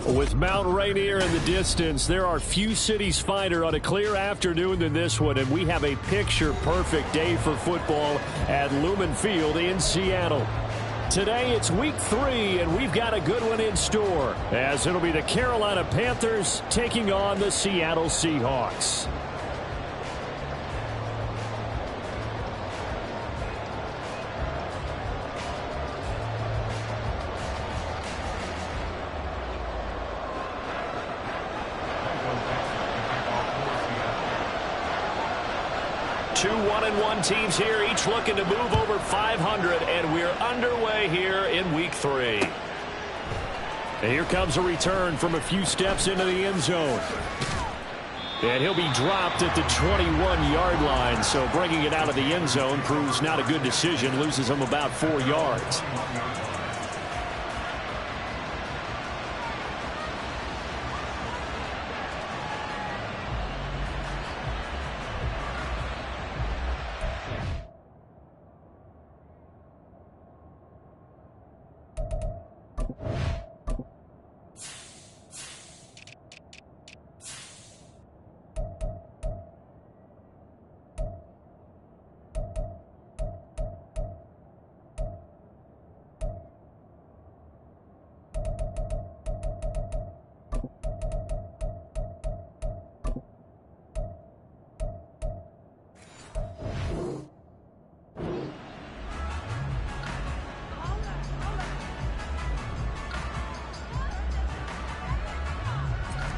With Mount Rainier in the distance, there are few cities finer on a clear afternoon than this one, and we have a picture-perfect day for football at Lumen Field in Seattle. Today, it's Week 3, and we've got a good one in store, as it'll be the Carolina Panthers taking on the Seattle Seahawks. Two 1-1 teams here, each looking to move over 500, and we're underway here in Week 3. And here comes a return from a few steps into the end zone. And he'll be dropped at the 21-yard line, so bringing it out of the end zone proves not a good decision, loses him about 4 yards.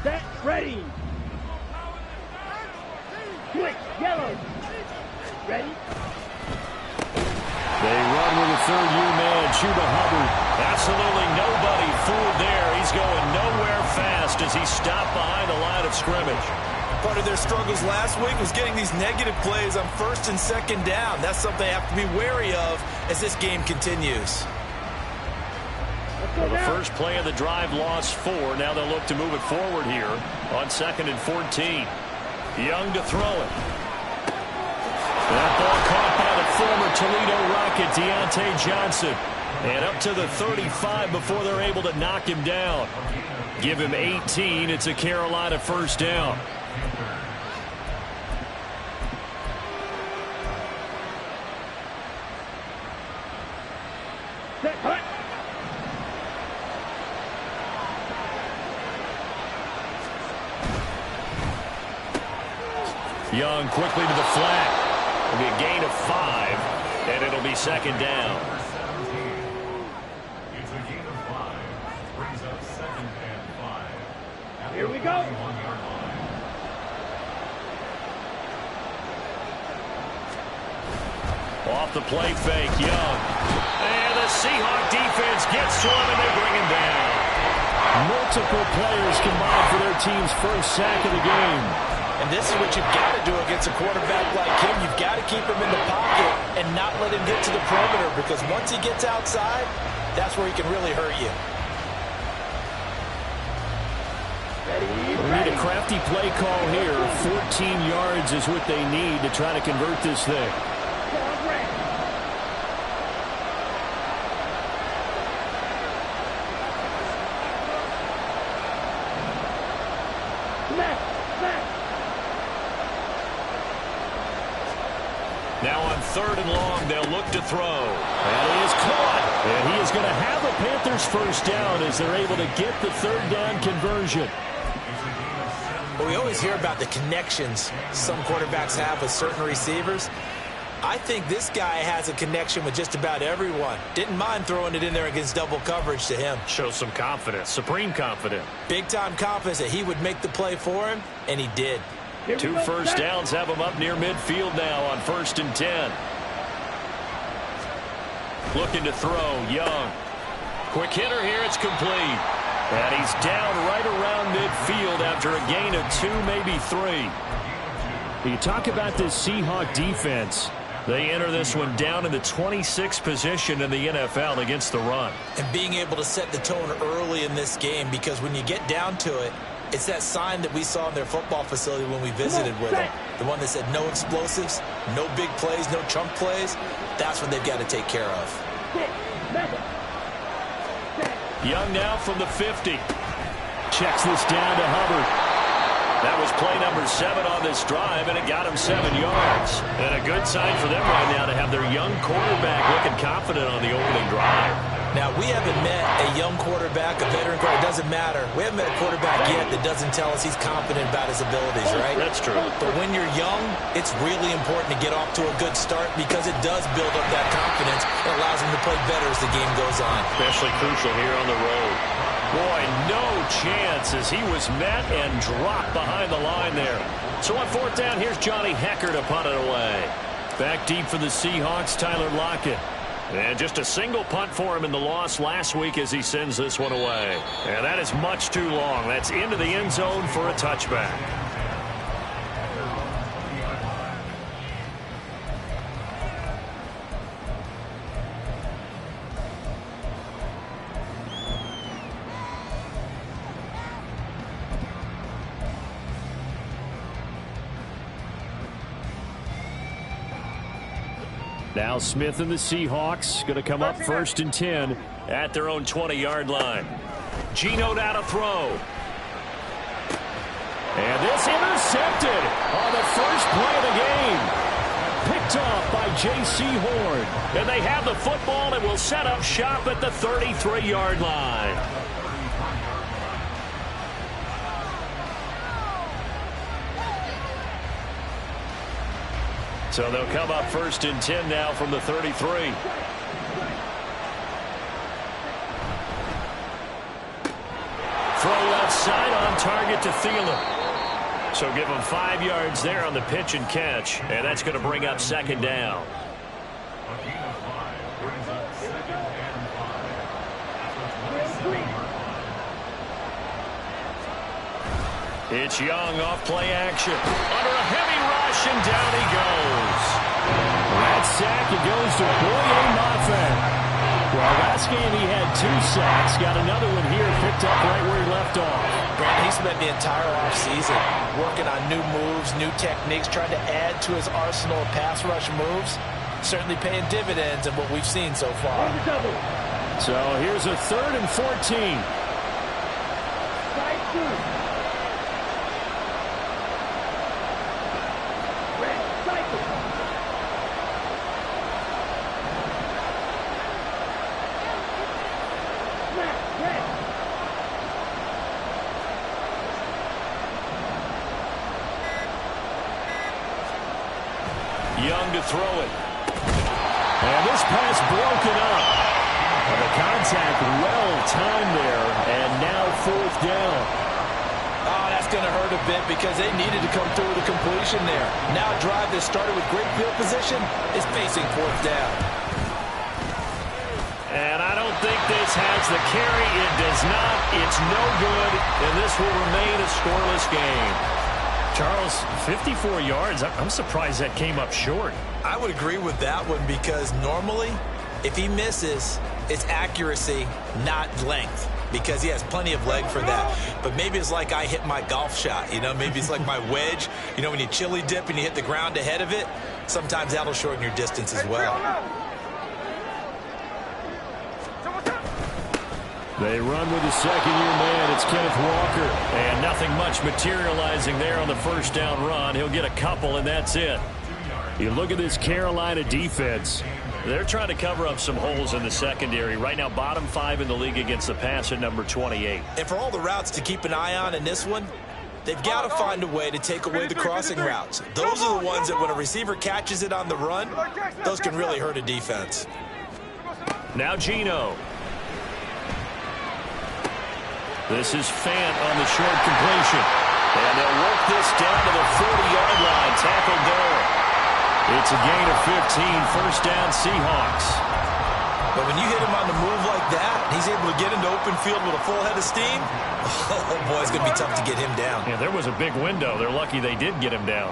Set, ready. Switch, yellow. Ready. They run with a third-year man, Chuba Hubbard. Absolutely nobody fooled there. He's going nowhere fast as he's stopped behind the line of scrimmage. Part of their struggles last week was getting these negative plays on first and second down. That's something they have to be wary of as this game continues. Well, the first play of the drive lost 4. Now they'll look to move it forward here on 2nd and 14. Young to throw it. That ball caught by the former Toledo Rocket, Deontay Johnson. And up to the 35 before they're able to knock him down. Give him 18. It's a Carolina first down. Set, hut. Young quickly to the flat. It'll be a gain of 5, and it'll be second down. It's a gain of 5. Brings up 2nd and 5. Here we go. Off the play fake, Young. And the Seahawk defense gets to him, and they bring him down. Multiple players combined for their team's first sack of the game. And this is what you've got to do against a quarterback like him. You've got to keep him in the pocket and not let him get to the perimeter, because once he gets outside, that's where he can really hurt you. We need a crafty play call here. 14 yards is what they need to try to convert this thing. Now on 3rd and long, they'll look to throw. And he is caught. And he is going to have the Panthers first down as they're able to get the 3rd down conversion. Well, we always hear about the connections some quarterbacks have with certain receivers. I think this guy has a connection with just about everyone. Didn't mind throwing it in there against double coverage to him. Shows some confidence, supreme confidence. Big-time confidence that he would make the play for him, and he did. 2 first downs have him up near midfield now on 1st and 10. Looking to throw, Young. Quick hitter here, it's complete. And he's down right around midfield after a gain of 2, maybe 3. You talk about this Seahawk defense. They enter this one down in the 26th position in the NFL against the run. And being able to set the tone early in this game, because when you get down to it, it's that sign that we saw in their football facility when we visited with them. The one that said no explosives, no big plays, no chunk plays. That's what they've got to take care of. Young now from the 50. checks this down to Hubbard. That was play number 7 on this drive, and it got him 7 yards. And a good sign for them right now to have their young quarterback looking confident on the opening drive. Now, we haven't met a young quarterback, a veteran quarterback. It doesn't matter. We haven't met a quarterback yet that doesn't tell us he's confident about his abilities, right? That's true. But when you're young, it's really important to get off to a good start because it does build up that confidence. It allows him to play better as the game goes on. Especially crucial here on the road. Boy, no chance as he was met and dropped behind the line there. So on 4th down, here's Johnny Hecker to punt it away. Back deep for the Seahawks, Tyler Lockett. And just a single punt for him in the loss last week as he sends this one away. And that is much too long. That's into the end zone for a touchback. Now Smith and the Seahawks going to come up 1st and 10 at their own 20-yard line. Geno now to throw. And this intercepted on the first play of the game. Picked off by J.C. Horn. And they have the football and will set up shop at the 33-yard line. So they'll come up 1st and 10 now from the 33. Throw left side on target to Thielen. So give him 5 yards there on the pitch and catch. And that's going to bring up 2nd down. It's Young off play action. Under a heavy rush, and down he goes. That sack, it goes to Boye Mafe. Well, last game he had 2 sacks. Got another one here, picked up right where he left off. Brandon, he spent the entire offseason working on new moves, new techniques, trying to add to his arsenal of pass rush moves. Certainly paying dividends in what we've seen so far. So here's a 3rd and 14. Young to throw it. And this pass broken up. And the contact well timed there. And now 4th down. Oh, that's going to hurt a bit because they needed to come through with a completion there. Now a drive that started with great field position is facing 4th down. And I don't think this has the carry. It does not. It's no good. And this will remain a scoreless game. Charles, 54 yards. I'm surprised that came up short. I would agree with that one because normally, if he misses, it's accuracy, not length, because he has plenty of leg for that. But maybe it's like I hit my golf shot, you know, maybe it's like my wedge. You know, when you chili dip and you hit the ground ahead of it, sometimes that'll shorten your distance as well. They run with the 2nd-year man. It's Kenneth Walker. And nothing much materializing there on the 1st down run. He'll get a couple, and that's it. You look at this Carolina defense. They're trying to cover up some holes in the secondary. Right now, bottom 5 in the league against the pass at number 28. And for all the routes to keep an eye on in this one, they've got to find a way to take away the crossing routes. Those are the ones that when a receiver catches it on the run, those can really hurt a defense. Now Geno. This is Fant on the short completion. And they'll work this down to the 40-yard line. Tackled there. It's a gain of 15. 1st down, Seahawks. But when you hit him on the move like that, he's able to get into open field with a full head of steam. Oh, boy, it's going to be tough to get him down. Yeah, there was a big window. They're lucky they did get him down.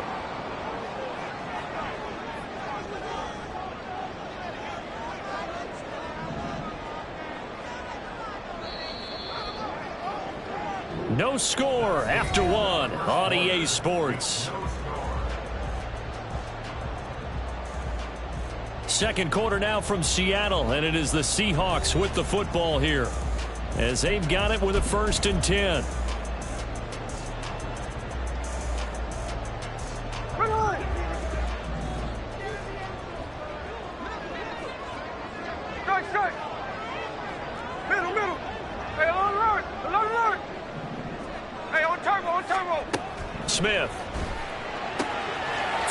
No score after 1 on EA Sports. 2nd quarter now from Seattle, and it is the Seahawks with the football here as they've got it with a 1st and 10. Smith.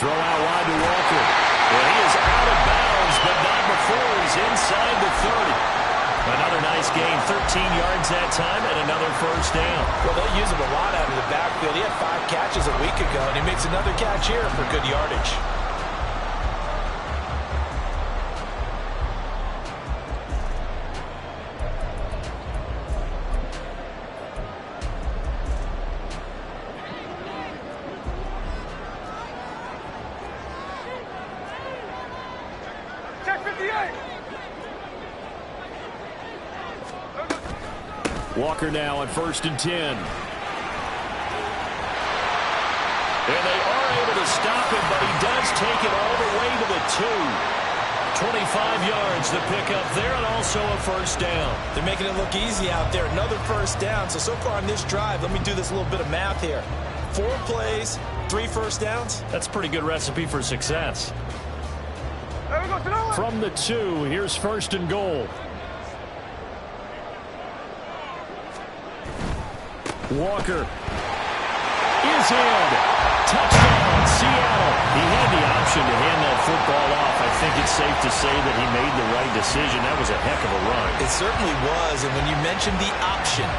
Throw out wide to Walker. Well, he is out of bounds, but not before he's inside the 30. Another nice gain, 13 yards that time, and another first down. Well, they'll use him a lot out of the backfield. He had 5 catches a week ago, and he makes another catch here for good yardage. Walker now on 1st and 10. And they are able to stop him, but he does take it all the way to the 2. 25 yards the pickup there, and also a first down. They're making it look easy out there. Another first down. So far on this drive, let me do this little bit of math here. 4 plays, 3 first downs. That's a pretty good recipe for success. From the 2, here's 1st and goal. Walker is in. Touchdown, Seattle. He had the option to hand that football off. I think it's safe to say that he made the right decision. That was a heck of a run. It certainly was, and when you mentioned the option,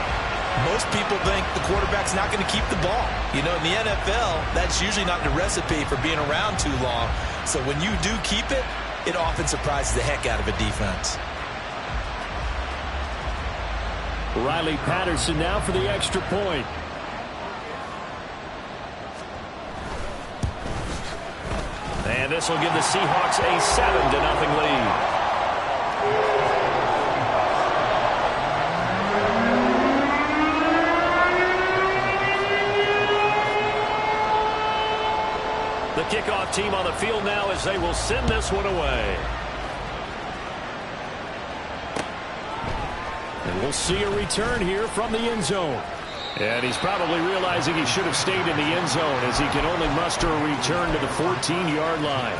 most people think the quarterback's not going to keep the ball. You know, in the NFL, that's usually not the recipe for being around too long. So when you do keep it, it often surprises the heck out of a defense. Riley Patterson now for the extra point. And this will give the Seahawks a 7-0 lead. The kickoff team on the field now as they will send this one away. And we'll see a return here from the end zone. And he's probably realizing he should have stayed in the end zone as he can only muster a return to the 14-yard line.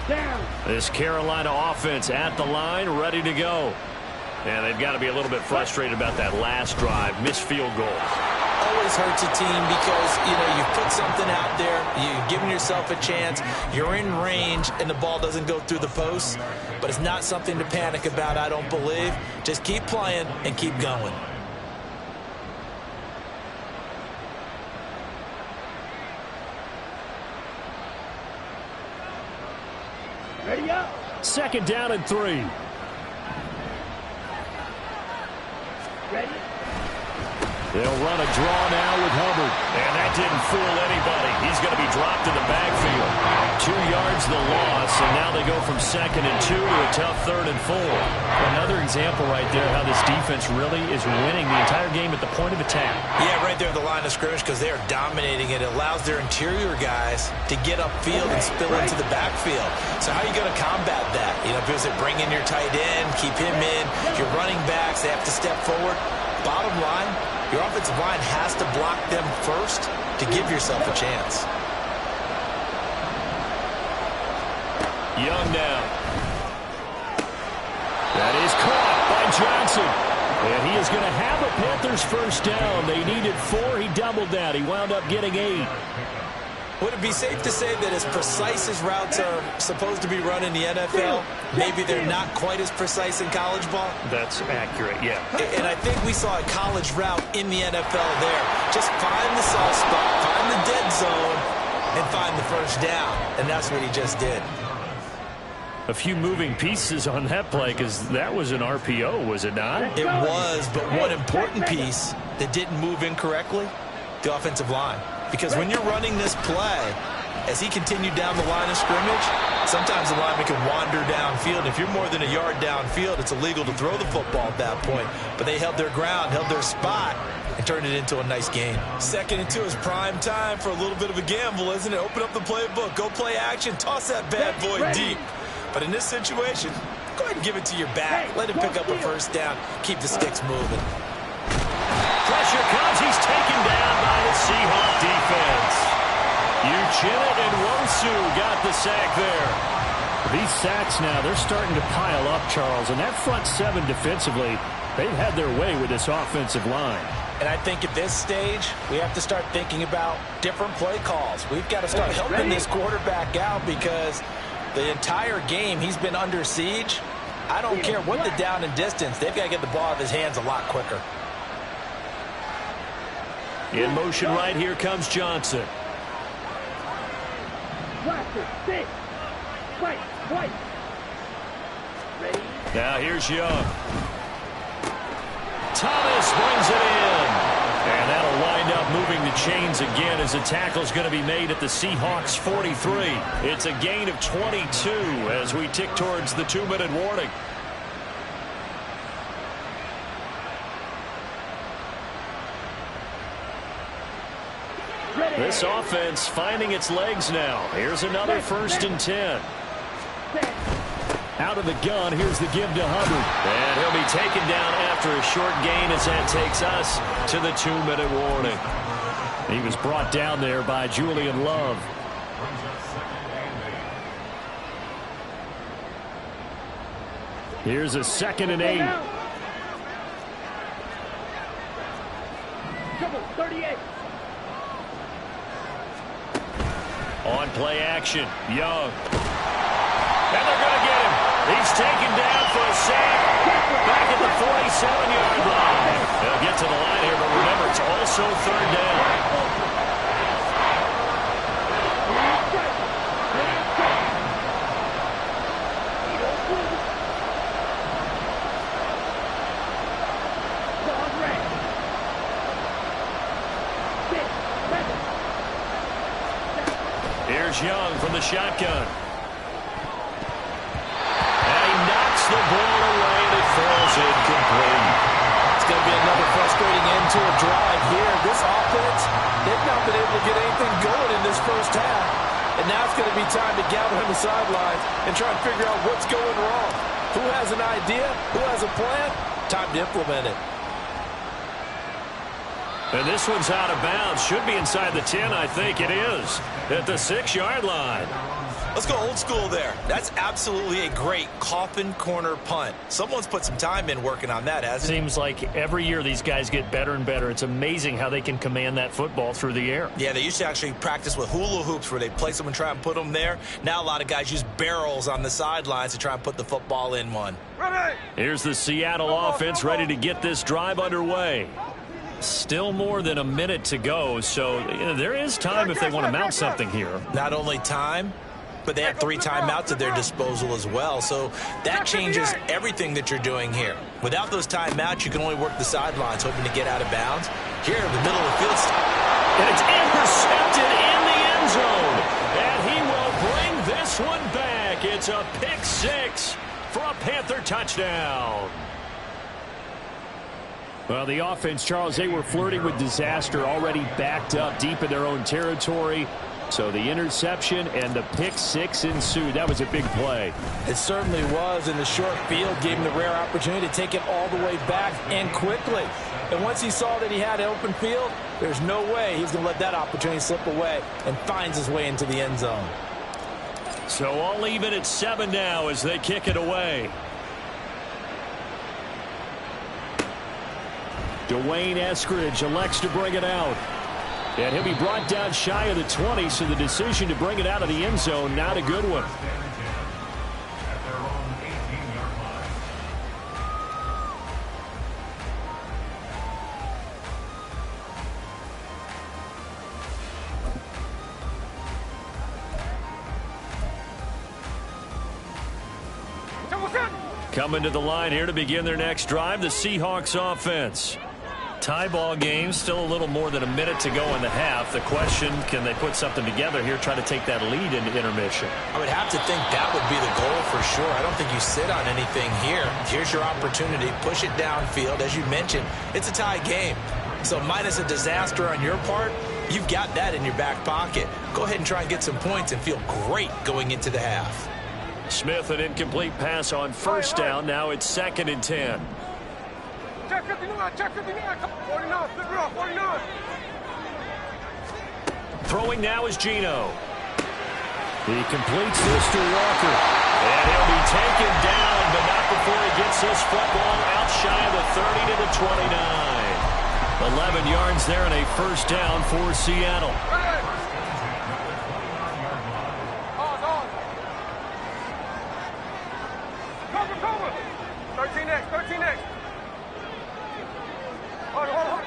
Down. This Carolina offense at the line, ready to go. And they've got to be a little bit frustrated about that last drive, missed field goal. Always hurts a team because, you know, you've put something out there, you've given yourself a chance, you're in range, and the ball doesn't go through the posts. But it's not something to panic about, I don't believe. Just keep playing and keep going. Ready up. 2nd down and 3. Ready. They'll run a draw now with Hubbard. And that didn't fool anybody. He's going to be dropped in the backfield. 2 yards the loss, and now they go from 2nd and 2 to a tough 3rd and 4. Another example right there how this defense really is winning the entire game at the point of attack. Yeah, right there at the line of scrimmage because they are dominating it. It allows their interior guys to get upfield and spill into the backfield. So how are you going to combat that? You know, because they bring in your tight end, keep him in. Your running backs, they have to step forward. Bottom line, your offensive line has to block them first to give yourself a chance. Young now. That is caught by Johnson. And he is going to have a Panthers first down. They needed 4. He doubled that. He wound up getting 8. Would it be safe to say that as precise as routes are supposed to be run in the NFL, maybe they're not quite as precise in college ball? That's accurate, yeah. And I think we saw a college route in the NFL there. Just find the soft spot, find the dead zone, and find the first down. And that's what he just did. A few moving pieces on that play because that was an RPO, was it not? It was, but one important piece that didn't move incorrectly, the offensive line. Because when you're running this play, as he continued down the line of scrimmage, sometimes the lineman can wander downfield. If you're more than a yard downfield, it's illegal to throw the football at that point. But they held their ground, held their spot, and turned it into a nice game. 2nd and 2 is prime time for a little bit of a gamble, isn't it? Open up the playbook, go play action, toss that bad boy deep. But in this situation, go ahead and give it to your back. Let him pick up a first down. Keep the sticks moving. Pressure comes. He's taken down by the Seahawks defense. Uchenna and Wosu got the sack there. These sacks now, they're starting to pile up, Charles. And that front seven defensively, they've had their way with this offensive line. And I think at this stage, we have to start thinking about different play calls. We've got to start helping this quarterback out because the entire game he's been under siege. I don't care what the down and distance. They've got to get the ball out of his hands a lot quicker. In motion right here comes Johnson. Now here's Young. Thomas brings it in. And that'll wind up moving the chains again as the tackle's going to be made at the Seahawks 43. It's a gain of 22 as we tick towards the 2-minute warning. This offense finding its legs now. Here's another 1st and 10. Out of the gun, here's the give to Hubbard. And he'll be taken down after a short gain as that takes us to the 2-minute warning. He was brought down there by Julian Love. Here's a 2nd and 8. Trouble, 38. On play action, Young. And they're going to get him. He's taken down for a sack. Back at the 47-yard line. They'll get to the line here, but remember, it's also 3rd down. Here's Young from the shotgun. The ball away and it falls incomplete. It's going to be another frustrating end to a drive here. This offense, they've not been able to get anything going in this first half. And now it's going to be time to gather on the sidelines and try and figure out what's going wrong. Who has an idea? Who has a plan? Time to implement it. And this one's out of bounds. Should be inside the 10, I think it is. At the 6-yard line. Let's go old school there. That's absolutely a great coffin corner punt. Someone's put some time in working on that, hasn't it? Seems like every year these guys get better and better. It's amazing how they can command that football through the air. Yeah, they used to actually practice with hula hoops where they place them and try and put them there. Now a lot of guys use barrels on the sidelines to try and put the football in one. Here's the Seattle offense ready to get this drive underway. Still more than a minute to go, so there is time if they want to mount something here. Not only time, but they have 3 timeouts at their disposal as well. So that changes everything that you're doing here. Without those timeouts, you can only work the sidelines, hoping to get out of bounds. Here in the middle of the field. And it's intercepted in the end zone. And he will bring this one back. It's a pick 6 for a Panther touchdown. Well, the offense, Charles, they were flirting with disaster, already backed up deep in their own territory. So the interception and the pick 6 ensued. That was a big play. It certainly was, and the short field gave him the rare opportunity to take it all the way back and quickly. And once he saw that he had an open field, there's no way he's going to let that opportunity slip away, and finds his way into the end zone. So all even at 7 now as they kick it away. Dwayne Eskridge elects to bring it out. And he'll be brought down shy of the 20, so the decision to bring it out of the end zone, not a good one. Coming to the line here to begin their next drive, the Seahawks offense. Tie ball game, still a little more than a minute to go in the half. The question, can they put something together here, try to take that lead into intermission? I would have to think that would be the goal for sure. I don't think you sit on anything here. Here's your opportunity. Push it downfield. As you mentioned, it's a tie game. So minus a disaster on your part, you've got that in your back pocket. Go ahead and try and get some points and feel great going into the half. Smith, an incomplete pass on first down. Now it's 2nd and 10. Check 59, check 59, 49, flip it off, 49. Throwing now is Geno. He completes this to Walker. And he'll be taken down, but not before he gets this football out shy of the 30 to the 29. 11 yards there and a first down for Seattle. Cover. 13 next. Hold on.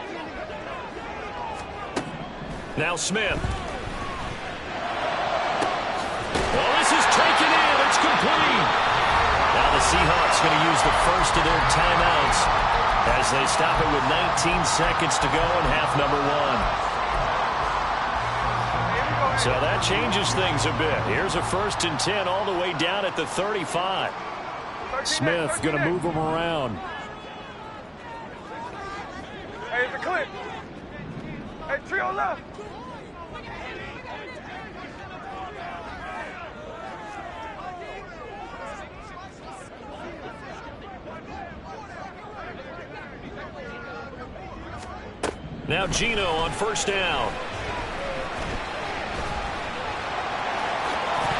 Now Smith. Well, this is taken in. It's complete. Now the Seahawks going to use the first of their timeouts as they stop it with 19 seconds to go in half number 1. So that changes things a bit. Here's a 1st and 10 all the way down at the 35. Smith going to move him around. Hey, it's a clip. Hey, trio left. Now Geno on 1st down.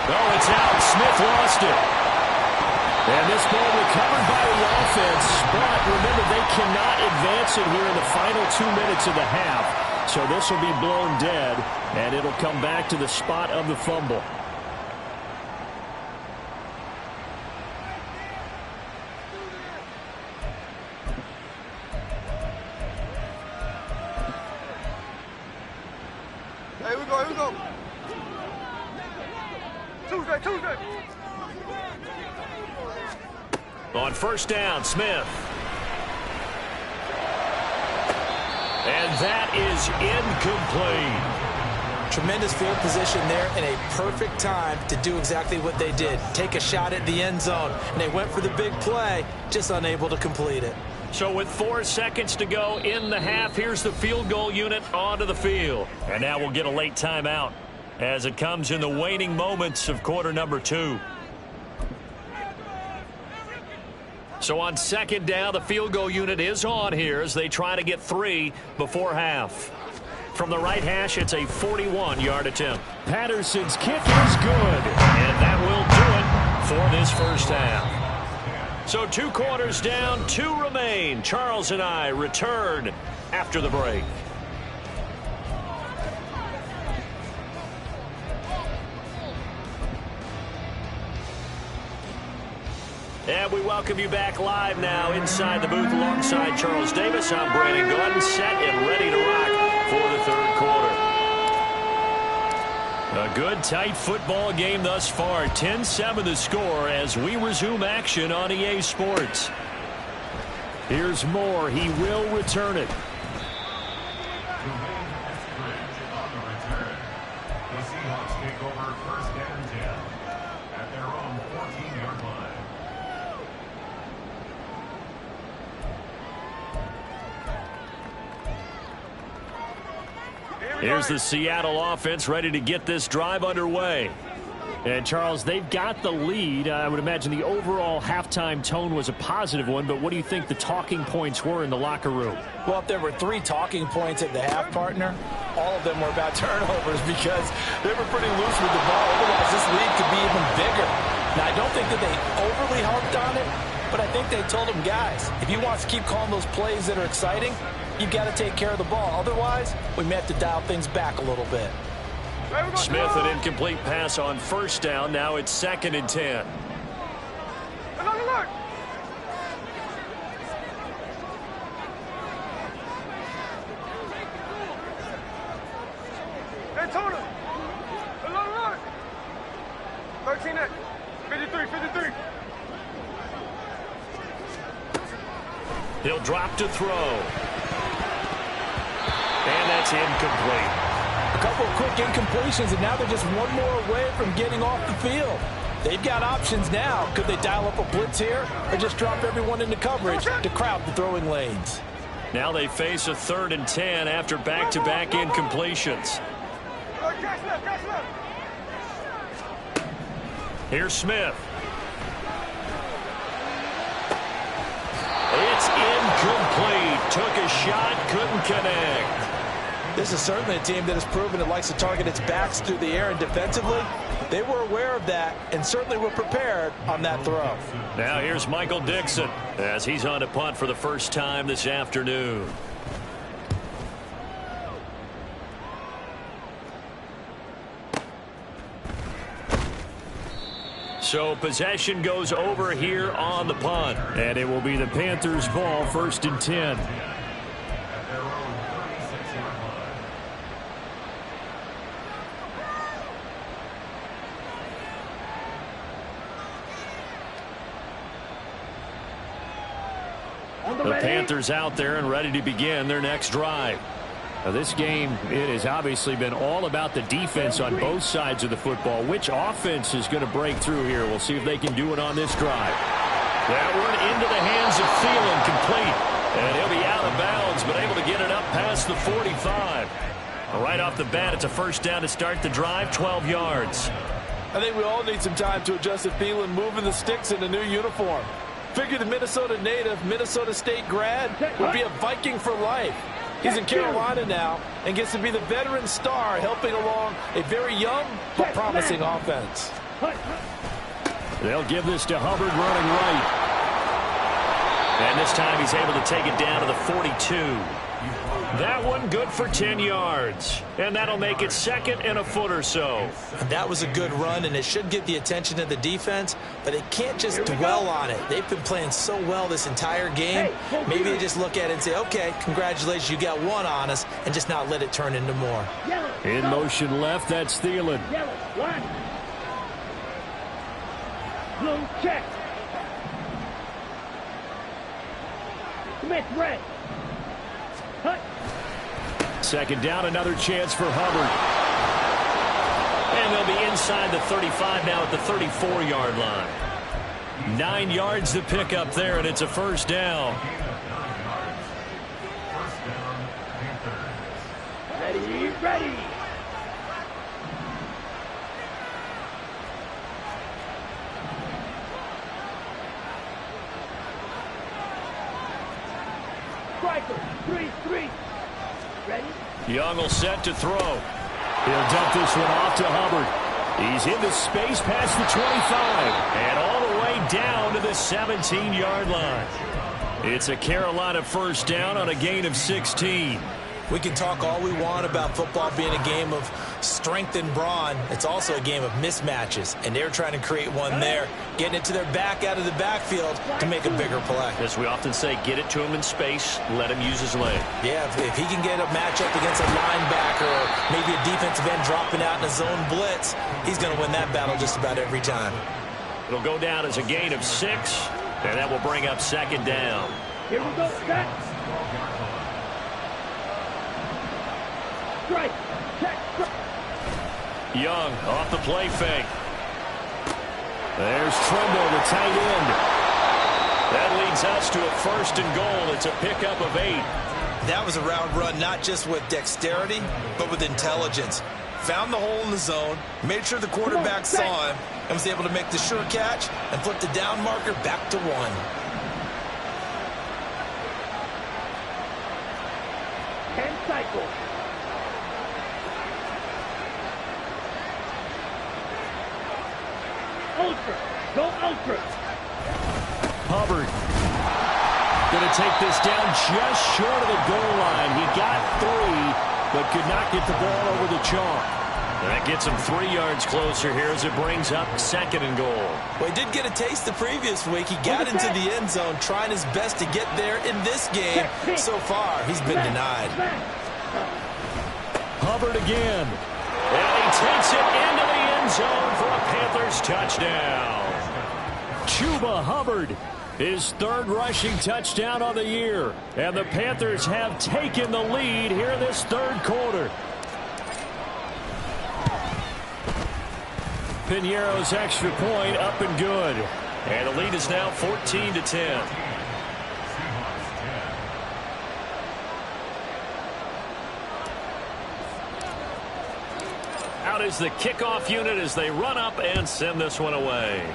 Oh, it's out. Smith lost it. And this ball recovered by the offense, but remember, they cannot advance it here in the final 2 minutes of the half. So this will be blown dead, and it'll come back to the spot of the fumble. Here we go. Tuesday. On 1st down, Smith. And that is incomplete. Tremendous field position there and a perfect time to do exactly what they did. Take a shot at the end zone. And they went for the big play, just unable to complete it. So with 4 seconds to go in the half, here's the field goal unit onto the field. And now we'll get a late timeout as it comes in the waning moments of quarter number 2. So on 2nd down, the field goal unit is on here as they try to get 3 before half. From the right hash, it's a 41-yard attempt. Patterson's kick is good. And that will do it for this first half. So 2 quarters down, 2 remain. Charles and I return after the break. And we welcome you back live now inside the booth alongside Charles Davis. I'm Brandon Gordon, set and ready to rock for the 3rd quarter. A good, tight football game thus far. 10-7 the score as we resume action on EA Sports. Here's Moore. He will return it. The Seahawks take over 1st and 10 at their own 14-yard line. Here's the Seattle offense ready to get this drive underway. And, Charles, they've got the lead. I would imagine the overall halftime tone was a positive one, but what do you think the talking points were in the locker room? Well, if there were 3 talking points at the half, partner, all of them were about turnovers because they were pretty loose with the ball. Otherwise, this lead could be even bigger. Now, I don't think that they overly harped on it, but I think they told them, guys, if you want to keep calling those plays that are exciting, you've got to take care of the ball. Otherwise, we may have to dial things back a little bit. Smith, an incomplete pass on 1st down. Now it's 2nd and 10. Alert! Hey, Tony! Alert! 13 next. 53. He'll drop to throw. And that's incomplete. A couple of quick incompletions, and now they're just one more away from getting off the field. They've got options now. Could they dial up a blitz here or just drop everyone into coverage to crowd the throwing lanes? Now they face a 3rd and 10 after back-to-back incompletions. Here's Smith. It's incomplete. Took a shot, couldn't connect. This is certainly a team that has proven it likes to target its backs through the air, and defensively, they were aware of that and certainly were prepared on that throw. Now here's Michael Dixon as he's on to punt for the first time this afternoon. So possession goes over here on the punt. And it will be the Panthers' ball, 1st and 10. The Panthers out there and ready to begin their next drive. Now this game, it has obviously been all about the defense on both sides of the football. Which offense is going to break through here? We'll see if they can do it on this drive. That one into the hands of Thielen, complete. And he'll be out of bounds, but able to get it up past the 45. Right off the bat, it's a first down to start the drive, 12 yards. I think we all need some time to adjust to Thielen moving the sticks in the new uniform. Figure the Minnesota native, Minnesota State grad would be a Viking for life. He's in Carolina now and gets to be the veteran star helping along a very young but promising offense. They'll give this to Hubbard running right. And this time he's able to take it down to the 42. That one good for 10 yards. And that'll make it 2nd and a foot or so. That was a good run, and it should get the attention of the defense, but they can't just dwell on it. They've been playing so well this entire game. Maybe they just look at it and say, okay, congratulations, you got one on us, and just not let it turn into more. In motion left, that's Thielen. Blue check. Smith red. Hut. 2nd down, another chance for Hubbard. And they'll be inside the 35 now at the 34-yard line. 9 yards to pick up there, and it's a first down. Ready. Striker, 3-3. Ready? Young will set to throw. He'll dump this one off to Hubbard. He's into space past the 25. And all the way down to the 17-yard line. It's a Carolina first down on a gain of 16. We can talk all we want about football being a game of strength and brawn. It's also a game of mismatches, and they're trying to create one there, getting it to their back out of the backfield to make a bigger play. As we often say, get it to him in space, let him use his leg. Yeah, if he can get a matchup against a linebacker or maybe a defensive end dropping out in a zone blitz, he's going to win that battle just about every time. It'll go down as a gain of 6, and that will bring up 2nd down. Here we go, set. Strike. Check. Young off the play fake. There's Trimble, the tight end. That leads us to a 1st and goal. It's a pickup of 8. That was a route run not just with dexterity, but with intelligence. Found the hole in the zone, made sure the quarterback saw him, and was able to make the sure catch and flip the down marker back to 1. Cycle. Ultra. Go ultra. Hubbard going to take this down just short of the goal line. He got 3, but could not get the ball over the chalk. That gets him 3 yards closer here as it brings up 2nd and goal. Well, he did get a taste the previous week. He got into the end zone, trying his best to get there in this game. So far, he's been denied. Hubbard again. And he takes it into the end zone for a Panthers touchdown. Chuba Hubbard, his 3rd rushing touchdown on the year. And the Panthers have taken the lead here in this 3rd quarter. Piñeiro's extra point up and good. And the lead is now 14-10. Out is the kickoff unit as they run up and send this one away.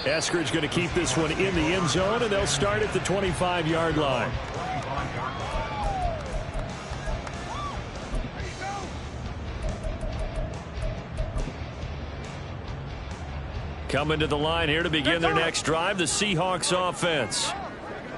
Eskridge going to keep this one in the end zone, and they'll start at the 25-yard line. Coming to the line here to begin their next drive, the Seahawks offense.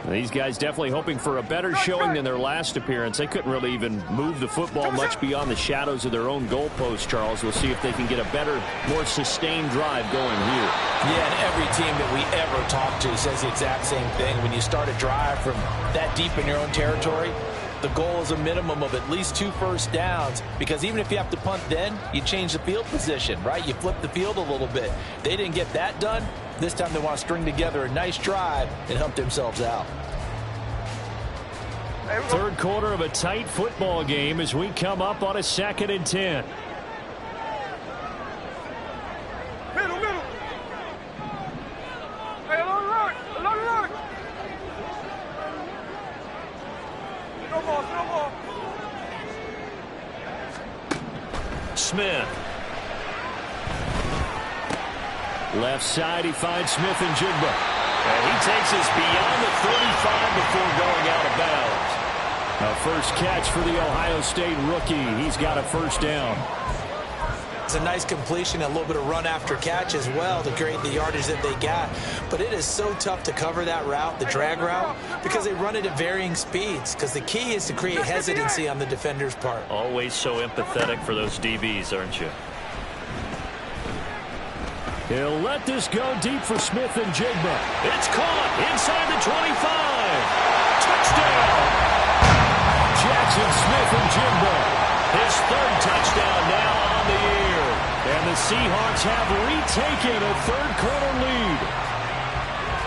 These guys definitely hoping for a better showing than their last appearance. They couldn't really even move the football much beyond the shadows of their own goalpost, Charles. We'll see if they can get a better, more sustained drive going here. Yeah, and every team that we ever talk to says the exact same thing. When you start a drive from that deep in your own territory, the goal is a minimum of at least 2 first downs, because even if you have to punt then, you change the field position, right? You flip the field a little bit. They didn't get that done. This time they want to string together a nice drive and help themselves out. Third quarter of a tight football game as we come up on a 2nd and 10. Middle. Hey, along the line. No more. Smith. Left side, he finds Smith and Jigba. And he takes us beyond the 35 before going out of bounds. A first catch for the Ohio State rookie. He's got a first down. It's a nice completion, a little bit of run after catch as well to create the yardage that they got. But it is so tough to cover that route, the drag route, because they run it at varying speeds. Because the key is to create hesitancy on the defender's part. Always so empathetic for those DBs, aren't you? He'll let this go deep for Smith and Jigba. It's caught inside the 25. Touchdown! Jackson Smith and Jigba. His 3rd touchdown now on the year. And the Seahawks have retaken a 3rd quarter lead.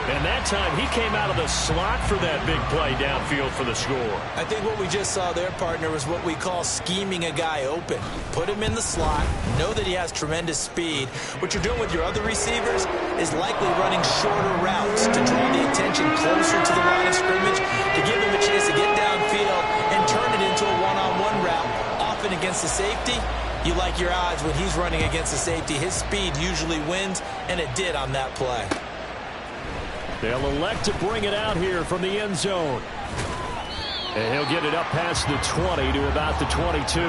And that time he came out of the slot for that big play downfield for the score. I think what we just saw there, partner, was what we call scheming a guy open. Put him in the slot, know that he has tremendous speed. What you're doing with your other receivers is likely running shorter routes to draw the attention closer to the line of scrimmage, to give him a chance to get downfield and turn it into a one-on-one route, often against the safety. You like your odds when he's running against the safety. His speed usually wins, and it did on that play. They'll elect to bring it out here from the end zone. And he'll get it up past the 20 to about the 22.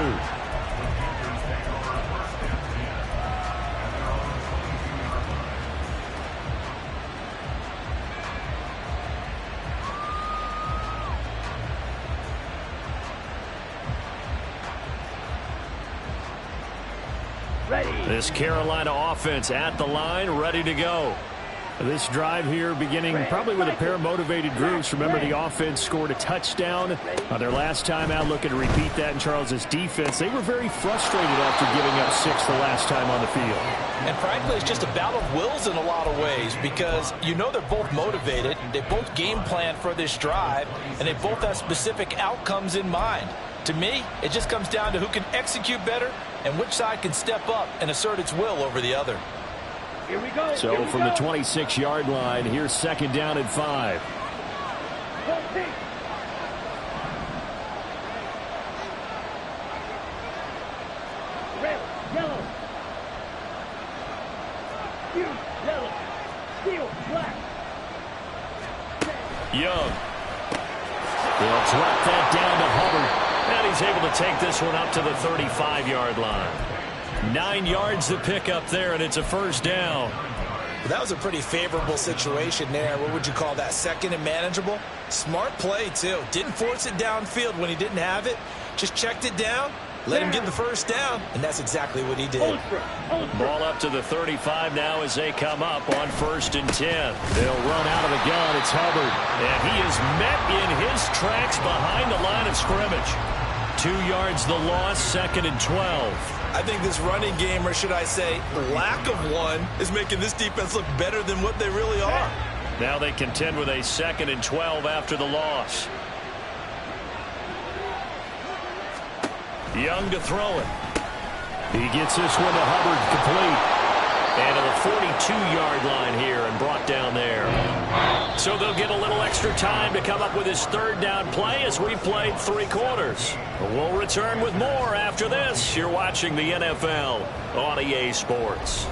This Carolina offense at the line, ready to go. This drive here beginning probably with a pair of motivated groups. Remember, the offense scored a touchdown on their last time out. Looking to repeat that in Charles's defense. They were very frustrated after giving up 6 the last time on the field. And frankly, it's just a battle of wills in a lot of ways, because you know they're both motivated. They both game plan for this drive, and they both have specific outcomes in mind. To me, it just comes down to who can execute better and which side can step up and assert its will over the other. Here we go. So from the 26-yard line, here's 2nd down and 5. Red, yellow. Yellow. Steel, black. Young. They'll drop that down to Hubbard. And he's able to take this one up to the 35-yard line. 9 yards to pick up there, and it's a first down. Well, that was a pretty favorable situation there. What would you call that? 2nd and manageable? Smart play, too. Didn't force it downfield when he didn't have it. Just checked it down, let him get the first down, and that's exactly what he did. Ball up to the 35 now as they come up on 1st and 10. They'll run out of the gun. It's Hubbard. And he is met in his tracks behind the line of scrimmage. 2 yards the loss, 2nd and 12. I think this running game, or should I say lack of one, is making this defense look better than what they really are. Now they contend with a 2nd and 12 after the loss. Young to throw it. He gets this one to Hubbard, complete. And to the 42-yard line here and brought down there. So they'll get a little extra time to come up with his 3rd down play as we've played 3 quarters. We'll return with more after this. You're watching the NFL on EA Sports.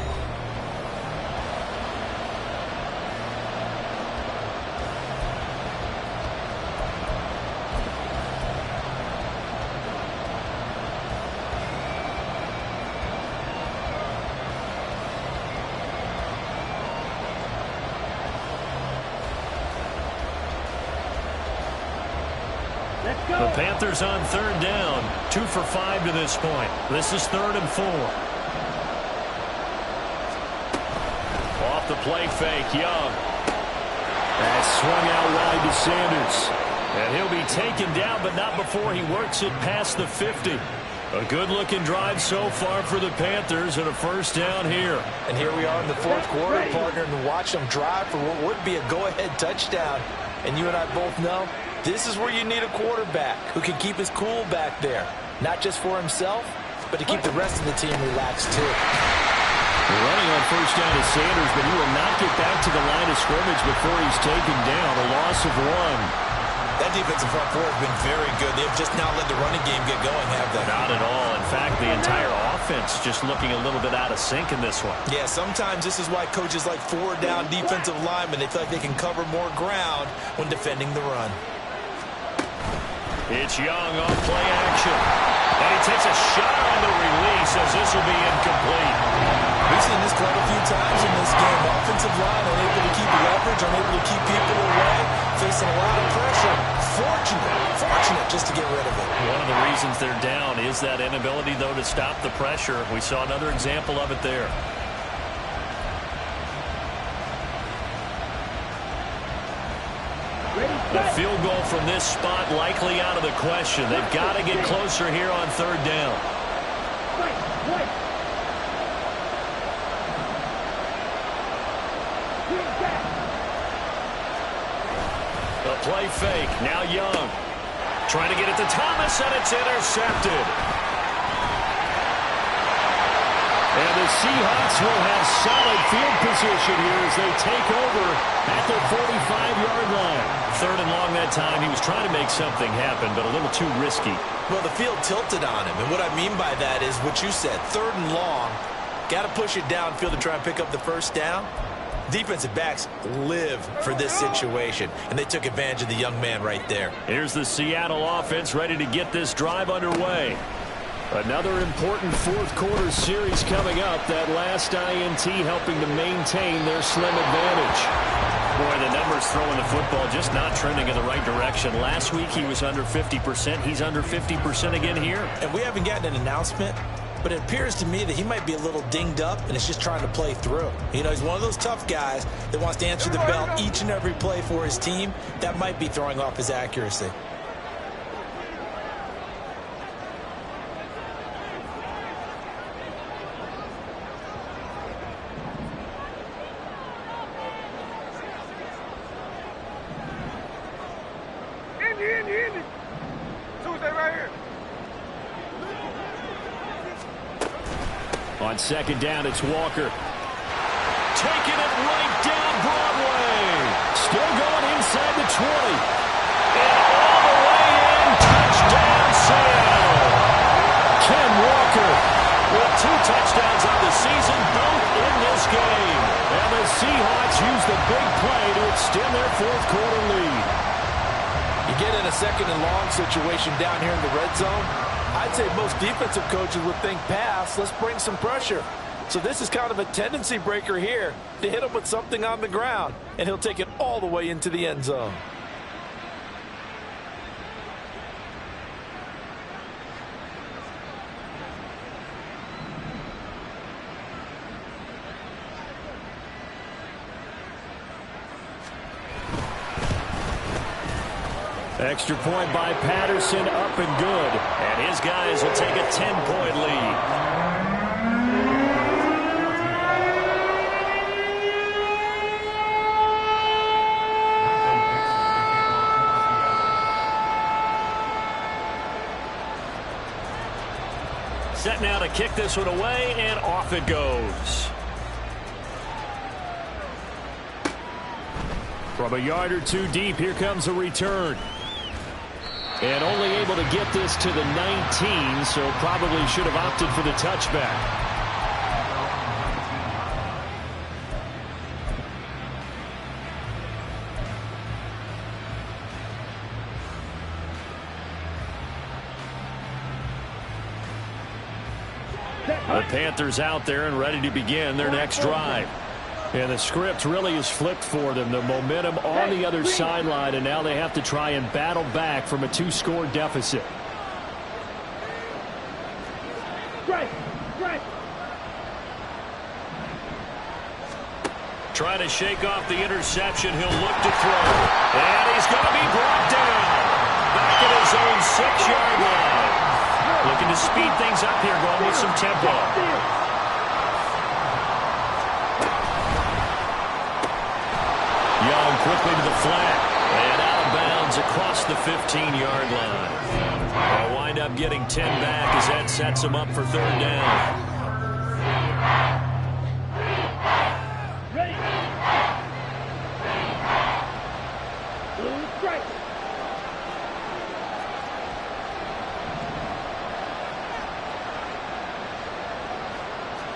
The Panthers on 3rd down. 2 for 5 to this point. This is 3rd and 4. Off the play fake, Young. That swung out wide to Sanders. And he'll be taken down, but not before he works it past the 50. A good-looking drive so far for the Panthers and a 1st down here. And here we are in the 4th quarter, partner, and watch them drive for what would be a go-ahead touchdown. And you and I both know this is where you need a quarterback who can keep his cool back there. Not just for himself, but to keep the rest of the team relaxed too. We're running on 1st down to Sanders, but he will not get back to the line of scrimmage before he's taken down. A loss of 1. That defensive front four has been very good. They've just not let the running game get going, have they? Not at all. In fact, the entire offense just looking a little bit out of sync in this one. Yeah, sometimes this is why coaches like 4-down defensive linemen. They feel like they can cover more ground when defending the run. It's Young on play action. And he takes a shot on the release as this will be incomplete. We've seen this quite a few times in this game. Offensive line unable to keep leverage, unable to keep people away, facing a lot of pressure. Fortunate just to get rid of it. One of the reasons they're down is that inability, though, to stop the pressure. We saw another example of it there. The field goal from this spot likely out of the question. They've got to get closer here on 3rd down. The play fake. Now Young. Trying to get it to Thomas, and it's intercepted. And the Seahawks will have solid field position here as they take over at the 45-yard line. 3rd and long that time. He was trying to make something happen, but a little too risky. Well, the field tilted on him, and what I mean by that is what you said, 3rd and long. Got to push it downfield to try and pick up the 1st down. Defensive backs live for this situation, and they took advantage of the young man right there. Here's the Seattle offense ready to get this drive underway. Another important 4th quarter series coming up. That last INT helping to maintain their slim advantage. Boy, the numbers throwing the football just not trending in the right direction. Last week he was under 50%. He's under 50% again here. And we haven't gotten an announcement, but it appears to me that he might be a little dinged up and is just trying to play through. You know, he's one of those tough guys that wants to answer the bell each and every play for his team. That might be throwing off his accuracy. Indy. Tuesday right here. On 2nd down, it's Walker. Taking it right down Broadway. Still going inside the 20. And all the way in. Touchdown, Seattle. Ken Walker with 2 touchdowns on the season, both in this game. And the Seahawks use the big play to extend their 4th quarter lead. You get in a 2nd and long situation down here in the red zone. I'd say most defensive coaches would think pass, let's bring some pressure. So this is kind of a tendency breaker here to hit him with something on the ground, and he'll take it all the way into the end zone. Extra point by Patterson, up and good. And his guys will take a 10-point lead. Set now to kick this one away, and off it goes. From a yard or 2 deep, here comes a return. And only able to get this to the 19, so probably should have opted for the touchback. The Panthers out there and ready to begin their next drive. And the script really is flipped for them. The momentum on the other sideline, and now they have to try and battle back from a 2-score deficit. Trying to shake off the interception. He'll look to throw. And he's going to be brought down. Back at his own 6-yard line. Looking to speed things up here, going with some tempo. Young quickly to the flat. And out of bounds across the 15-yard line. They'll wind up getting 10 back as that sets them up for 3rd down.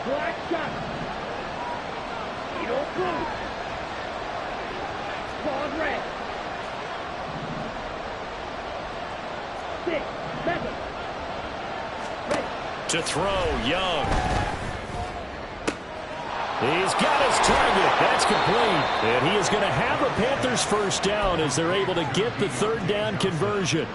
Black shot. You don't move. Ball red. 6, 7. Ready. To throw, Young. He's got his target. That's complete. And he is going to have a Panthers 1st down as they're able to get the 3rd down conversion.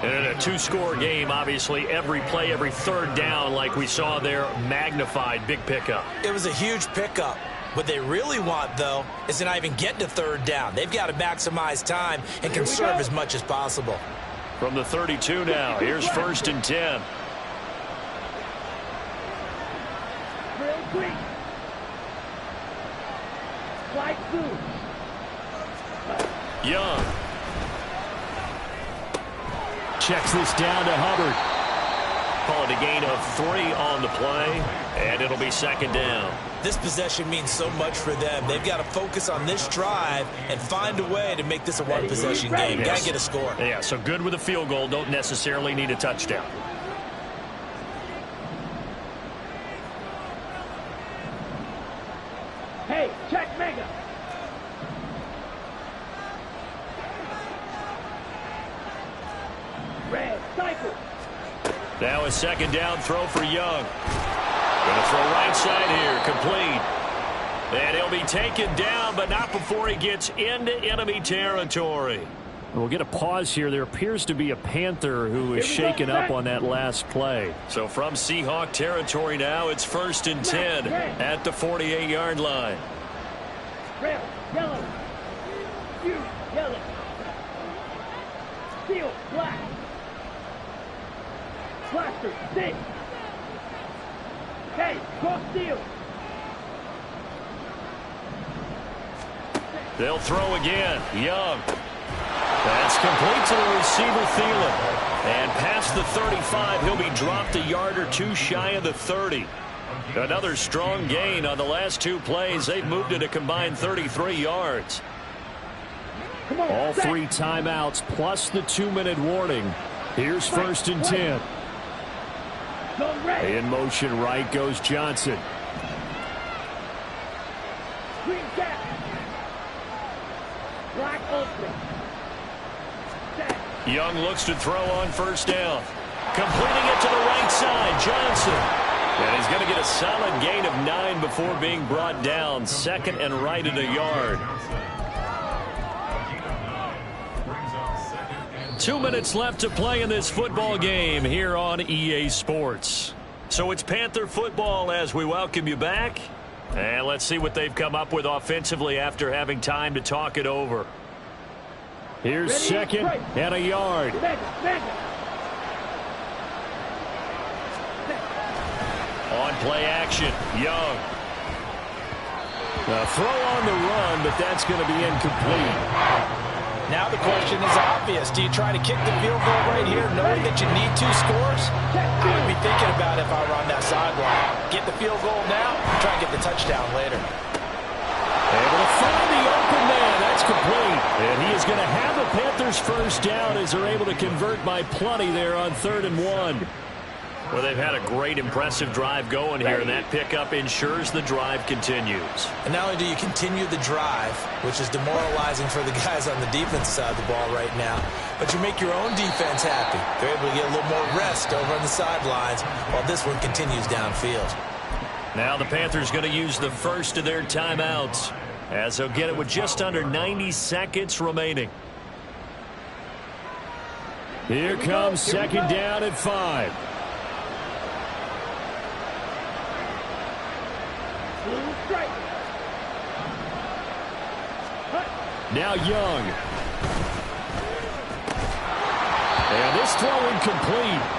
And in a 2-score game, obviously, every play, every 3rd down, like we saw there, magnified. Big pickup. It was a huge pickup. What they really want, though, is to not even get to 3rd down. They've got to maximize time and conserve as much as possible. From the 32 now, here's 1st and 10. Real quick. Flight 2. Young. Checks this down to Hubbard. Call it a gain of 3 on the play, and it'll be 2nd down. This possession means so much for them. They've got to focus on this drive and find a way to make this a 1-possession game. Yes. Got to get a score. Yeah, so good with a field goal. Don't necessarily need a touchdown. Hey, check mega. Red cycle. Now a 2nd down throw for Young. Going to throw right side here, complete. And he'll be taken down, but not before he gets into enemy territory. We'll get a pause here. There appears to be a Panther who is shaken up on that last play. So from Seahawk territory now, it's 1st and 10 at the 48-yard line. Red, yellow. You, yellow. Steel, black. Blaster, 6. Hey, cross steel. They'll throw again. Young. That's complete to the receiver, Thielen. And past the 35, he'll be dropped a yard or 2 shy of the 30. Another strong gain on the last 2 plays. They've moved it a combined 33 yards. All 3 timeouts plus the 2-minute warning. Here's 1st and 10. In motion right goes Johnson. Green cap. Black ultra. Young looks to throw on 1st down. Completing it to the right side, Johnson. And he's going to get a solid gain of 9 before being brought down. 2nd and right at a yard. 2 minutes left to play in this football game here on EA Sports. So it's Panther football as we welcome you back. And let's see what they've come up with offensively after having time to talk it over. Here's 2nd and a yard. On play action, Young. A throw on the run, but that's going to be incomplete. Now the question is obvious. Do you try to kick the field goal right here knowing that you need 2 scores? I would be thinking about it if I were on that sideline. Get the field goal now, try and get the touchdown later. Able to find the open man. That's complete. And he is going to have a Panthers 1st down as they're able to convert by plenty there on 3rd and 1. Well, they've had a great, impressive drive going here, and that pickup ensures the drive continues. And not only do you continue the drive, which is demoralizing for the guys on the defensive side of the ball right now, but you make your own defense happy. They're able to get a little more rest over on the sidelines while this one continues downfield. Now the Panthers going to use the first of their timeouts, as they'll get it with just under 90 seconds remaining. Here comes second down at 5. Now Young. And this throw incomplete.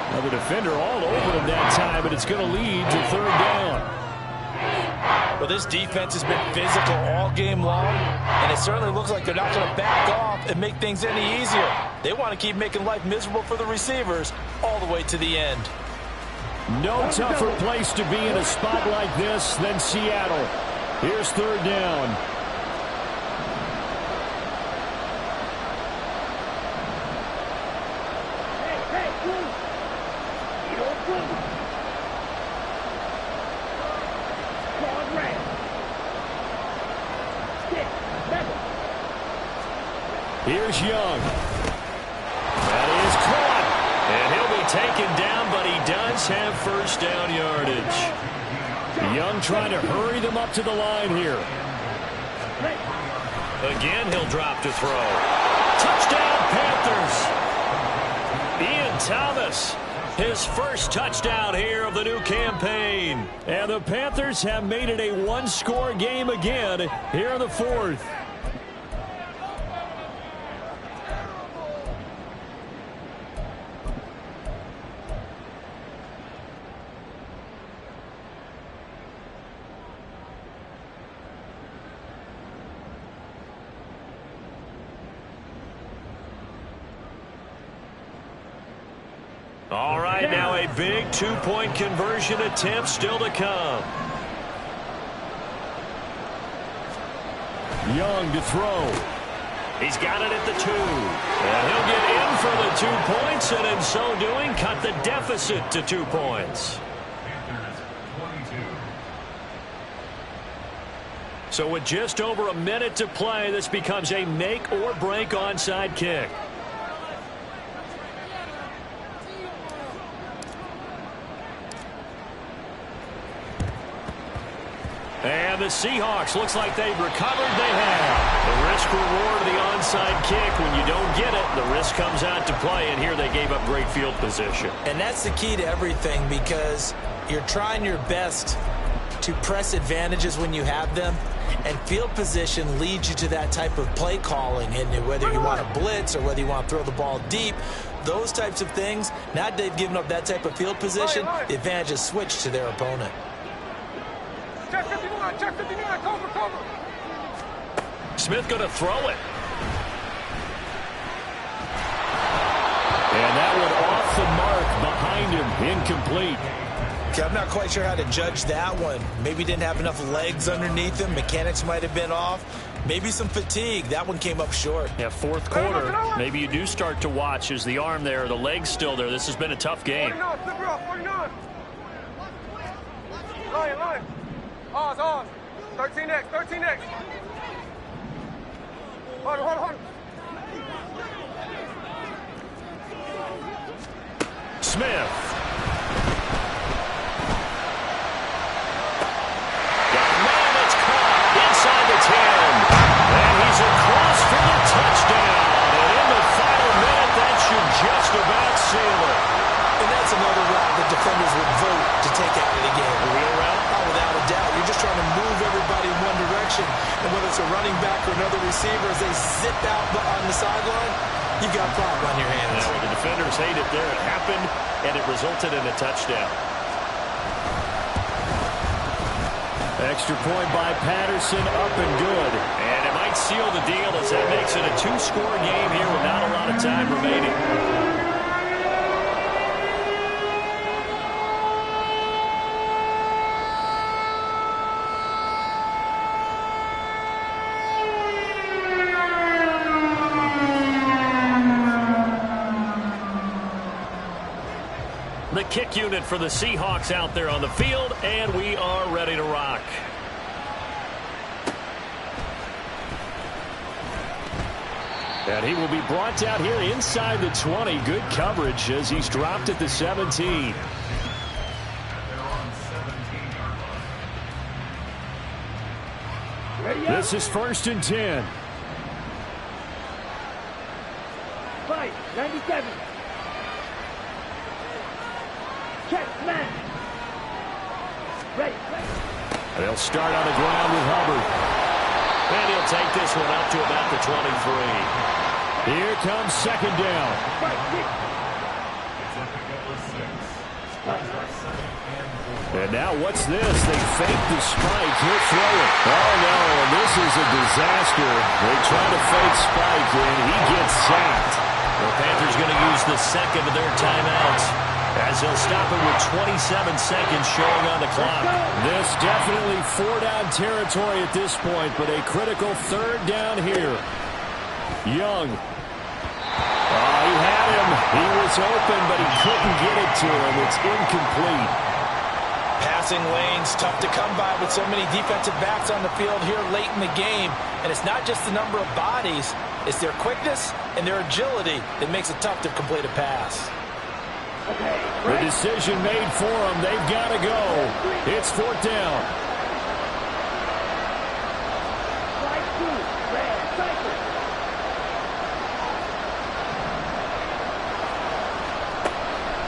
Now the defender all over him that time, but it's going to lead to third down. Well, this defense has been physical all game long, and it certainly looks like they're not going to back off and make things any easier. They want to keep making life miserable for the receivers all the way to the end. No tougher place to be in a spot like this than Seattle. Here's third down. Here's Young. That is caught. And he'll be taken down, but he does have first down yardage. Young trying to hurry them up to the line here. Again, he'll drop to throw. Touchdown, Panthers. Ian Thomas, his first touchdown here of the new campaign. And the Panthers have made it a one-score game again here in the fourth. All right, now a big two-point conversion attempt still to come. Young to throw. He's got it at the 2. And he'll get in for the 2 points, and in so doing, cut the deficit to 2 points. So with just over a minute to play, this becomes a make-or-break onside kick. And the Seahawks, looks like they've recovered. They have. The risk-reward of the onside kick. When you don't get it, the risk comes out to play, and here they gave up great field position. And that's the key to everything, because you're trying your best to press advantages when you have them, and field position leads you to that type of play calling. And whether you want to blitz or whether you want to throw the ball deep, those types of things, now they've given up that type of field position, the advantage is switched to their opponent. Check 59, cover. Smith going to throw it. And that one off the mark behind him, incomplete. Okay, I'm not quite sure how to judge that one. Maybe didn't have enough legs underneath him. Mechanics might have been off. Maybe some fatigue. That one came up short. Yeah, fourth quarter. Maybe you do start to watch. Is the arm there, the leg's still there? This has been a tough game. 49. Line. Ours. 13X. Hold. Smith. Got a man that's caught inside the 10. And he's across for the touchdown. And in the final minute, that should just about seal it. And that's another route that defenders would vote to take out of the game. A wheel route? Oh, without a doubt. You're just trying to move everybody in one direction. And whether it's a running back or another receiver, as they zip out on the sideline, you've got a problem on your hands. Yeah, well, the defenders hate it there. It happened, and it resulted in a touchdown. Extra point by Patterson, up and good. And it might seal the deal, as that makes it a two-score game here with not a lot of time remaining. The kick unit for the Seahawks out there on the field, and we are ready to rock. And he will be brought down here inside the 20. Good coverage as he's dropped at the 17. This is 1st and 10. Fight, 97. Check, smash. Ready. They'll start on the ground with Hubbard. And he'll take this one up to about the 23. Here comes 2nd down. Fight, kick. And now what's this? They fake the spike. He'll throw it. Oh, no, and this is a disaster. They try to fake spike, and he gets sacked. The Panthers going to use the second of their timeouts as they'll stop it with 27 seconds showing on the clock. This definitely 4-down territory at this point, but a critical 3rd down here. Young. Oh, he had him. He was open, but he couldn't get it to him. It's incomplete. Passing lanes, tough to come by with so many defensive backs on the field here late in the game. And it's not just the number of bodies, it's their quickness and their agility that makes it tough to complete a pass. The decision made for them. They've got to go. It's 4th down.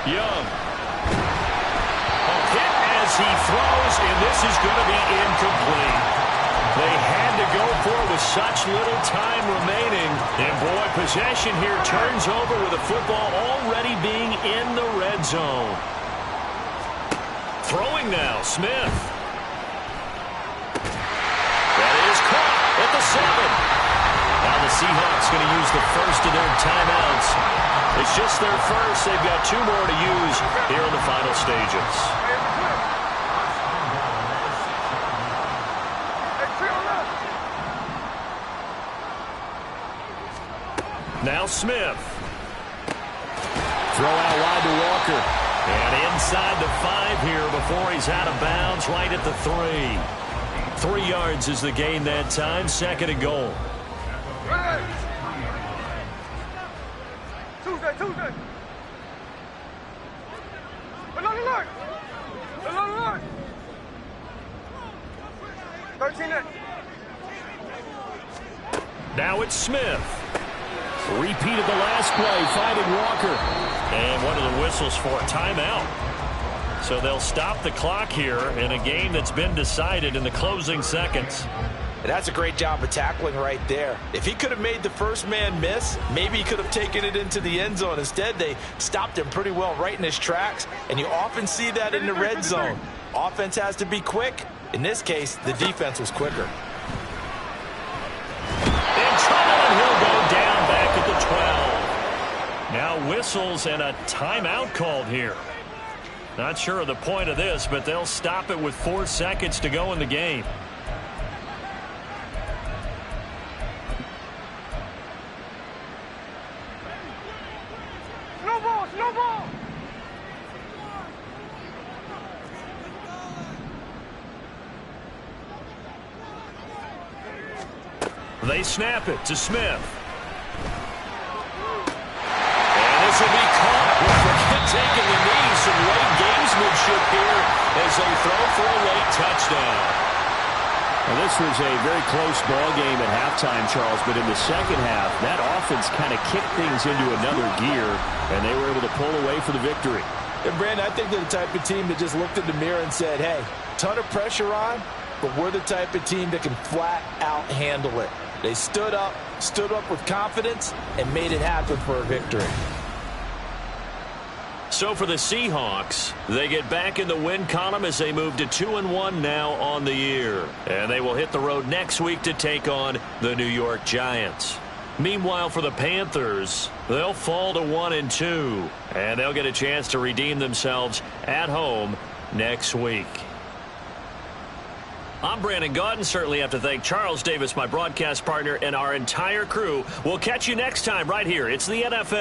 Young. Hit as he throws, and this is going to be incomplete. They had to go for it with such little time remaining. And, boy, possession here turns over with the football already being in the red zone. Throwing now, Smith. That is caught at the 7. Now the Seahawks going to use the first of their timeouts. It's just their first. They've got 2 more to use here in the final stages. Now Smith. Throw out wide to Walker. And inside the 5 here before he's out of bounds, right at the 3. 3 yards is the gain that time. 2nd and goal. Tuesday. Alert. 13. Now it's Smith. Repeated the last play, finding Walker. And one of the whistles for a timeout. So they'll stop the clock here in a game that's been decided in the closing seconds. And that's a great job of tackling right there. If he could have made the first man miss, maybe he could have taken it into the end zone. Instead, they stopped him pretty well right in his tracks, and you often see that in the red zone. Offense has to be quick. In this case, the defense was quicker. In trouble, and he'll go down back at the 12. Now whistles and a timeout called here. Not sure of the point of this, but they'll stop it with 4 seconds to go in the game. No ball. They snap it to Smith. And this will be caught. Forget taking the knee. Some late gamesmanship here as they throw for a late touchdown. Well, this was a very close ball game at halftime, Charles, but in the second half, that offense kind of kicked things into another gear, and they were able to pull away for the victory. And, Brandon, I think they're the type of team that just looked in the mirror and said, hey, ton of pressure on, but we're the type of team that can flat out handle it. They stood up with confidence, and made it happen for a victory. So for the Seahawks, they get back in the win column as they move to 2-1 now on the year. And they will hit the road next week to take on the New York Giants. Meanwhile, for the Panthers, they'll fall to 1-2. And they'll get a chance to redeem themselves at home next week. I'm Brandon Gaudin. Certainly have to thank Charles Davis, my broadcast partner, and our entire crew. We'll catch you next time right here. It's the NFL.